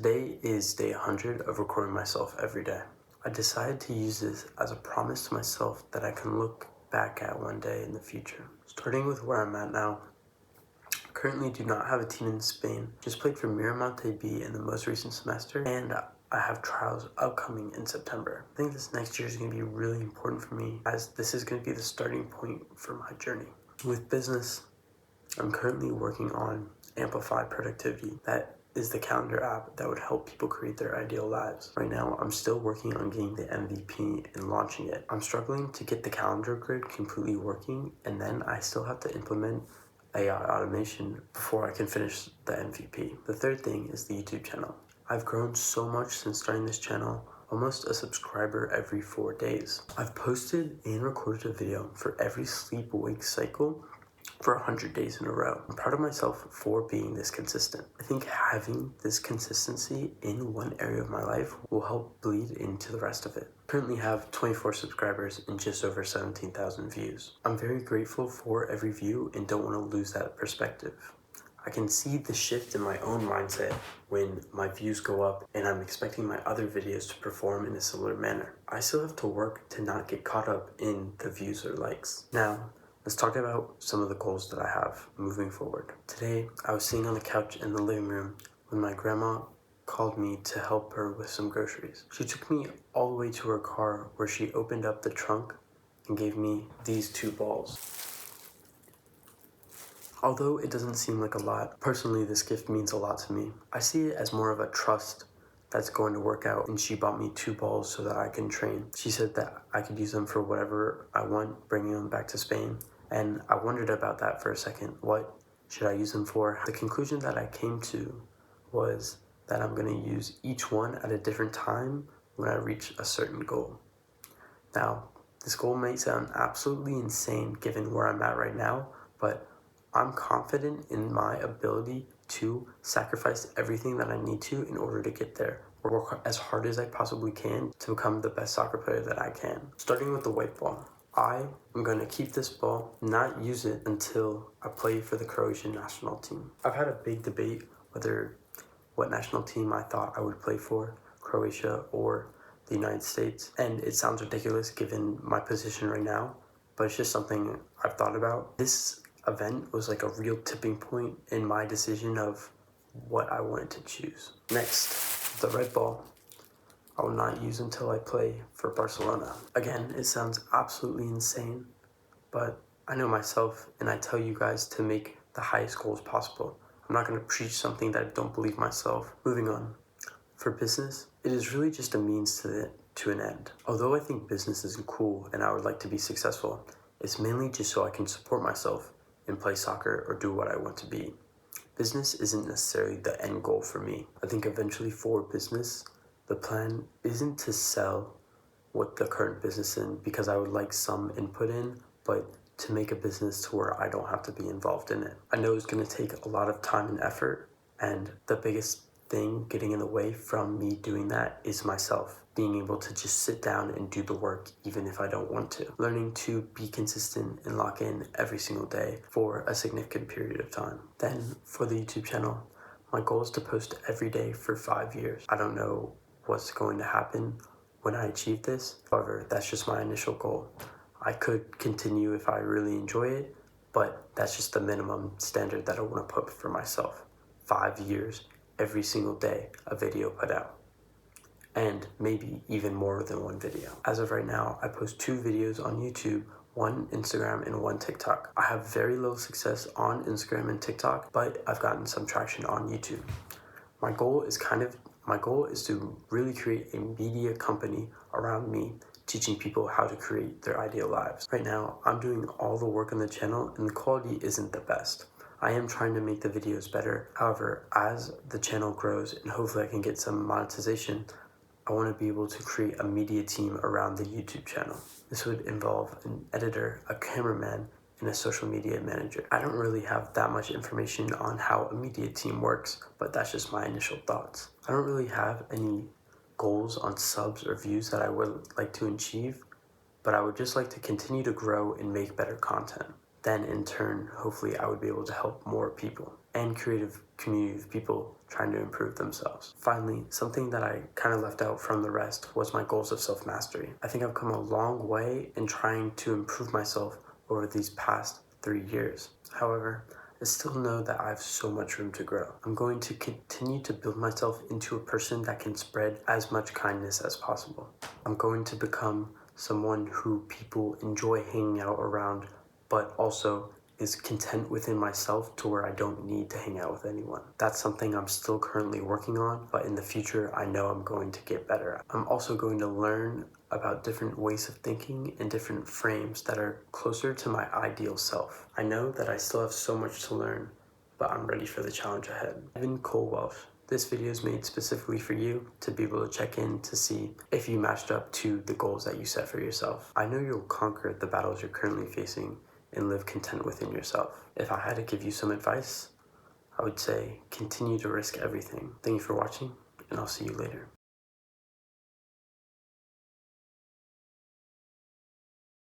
Today is day 100 of recording myself every day. I decided to use this as a promise to myself that I can look back at one day in the future. Starting with where I'm at now, I currently do not have a team in Spain. Just played for Miramonte B in the most recent semester, and I have trials upcoming in September. I think this next year is going to be really important for me, as this is going to be the starting point for my journey. With business, I'm currently working on Amplify Productivity. That is the calendar app that would help people create their ideal lives. Right now, I'm still working on getting the MVP and launching it. I'm struggling to get the calendar grid completely working, and then I still have to implement AI automation before I can finish the MVP. The third thing is the YouTube channel. I've grown so much since starting this channel, almost a subscriber every 4 days. I've posted and recorded a video for every sleep-wake cycle for 100 days in a row. I'm proud of myself for being this consistent. I think having this consistency in one area of my life will help bleed into the rest of it. I currently have 24 subscribers and just over 17,000 views. I'm very grateful for every view and don't want to lose that perspective. I can see the shift in my own mindset when my views go up and I'm expecting my other videos to perform in a similar manner. I still have to work to not get caught up in the views or likes. Now, let's talk about some of the goals that I have moving forward. Today, I was sitting on the couch in the living room when my grandma called me to help her with some groceries. She took me all the way to her car where she opened up the trunk and gave me these 2 balls. Although it doesn't seem like a lot, personally this gift means a lot to me. I see it as more of a trust that's going to work out, and she bought me 2 balls so that I can train. She said that I could use them for whatever I want, bringing them back to Spain. And I wondered about that for a second. What should I use them for? The conclusion that I came to was that I'm going to use each one at a different time when I reach a certain goal. Now, this goal might sound absolutely insane given where I'm at right now, but I'm confident in my ability to sacrifice everything that I need to in order to get there, or work as hard as I possibly can to become the best soccer player that I can. Starting with the white ball, I am going to keep this ball, not use it until I play for the Croatian national team. I've had a big debate whether what national team I thought I would play for, Croatia or the United States, and it sounds ridiculous given my position right now, but it's just something I've thought about. This event was like a real tipping point in my decision of what I wanted to choose. Next, the red ball I will not use until I play for Barcelona. Again, it sounds absolutely insane, but I know myself and I tell you guys to make the highest goals possible. I'm not going to preach something that I don't believe myself. Moving on. For business, it is really just a means to an end. Although I think business is cool and I would like to be successful, it's mainly just so I can support myself and play soccer or do what I want to be. Business isn't necessarily the end goal for me. I think eventually for business, the plan isn't to sell what the current business in because I would like some input in, but to make a business to where I don't have to be involved in it. I know it's going to take a lot of time and effort, and the biggest thing getting in the way from me doing that is myself. Being able to just sit down and do the work even if I don't want to. Learning to be consistent and lock in every single day for a significant period of time. Then for the YouTube channel, my goal is to post every day for 5 years. I don't know what's going to happen when I achieve this. However, that's just my initial goal. I could continue if I really enjoy it, but that's just the minimum standard that I want to put for myself. 5 years, every single day, a video put out. And maybe even more than 1 video. As of right now, I post 2 videos on YouTube, 1 Instagram and 1 TikTok. I have very little success on Instagram and TikTok, but I've gotten some traction on YouTube. My goal is to really create a media company around me, teaching people how to create their ideal lives. Right now, I'm doing all the work on the channel and the quality isn't the best. I am trying to make the videos better. However, as the channel grows and hopefully I can get some monetization, I want to be able to create a media team around the YouTube channel. This would involve an editor, a cameraman, and a social media manager. I don't really have that much information on how a media team works, but that's just my initial thoughts. I don't really have any goals on subs or views that I would like to achieve, but I would just like to continue to grow and make better content. Then in turn, hopefully I would be able to help more people and create a community of people trying to improve themselves. Finally, something that I kind of left out from the rest was my goals of self-mastery. I think I've come a long way in trying to improve myself over these past 3 years. However, I still know that I have so much room to grow. I'm going to continue to build myself into a person that can spread as much kindness as possible. I'm going to become someone who people enjoy hanging out around, but also is content within myself to where I don't need to hang out with anyone. That's something I'm still currently working on, but in the future, I know I'm going to get better at. I'm also going to learn about different ways of thinking and different frames that are closer to my ideal self. I know that I still have so much to learn, but I'm ready for the challenge ahead. I've been Cole Welsh. This video is made specifically for you to be able to check in to see if you matched up to the goals that you set for yourself. I know you'll conquer the battles you're currently facing and live content within yourself. If I had to give you some advice, I would say continue to risk everything. Thank you for watching, and I'll see you later.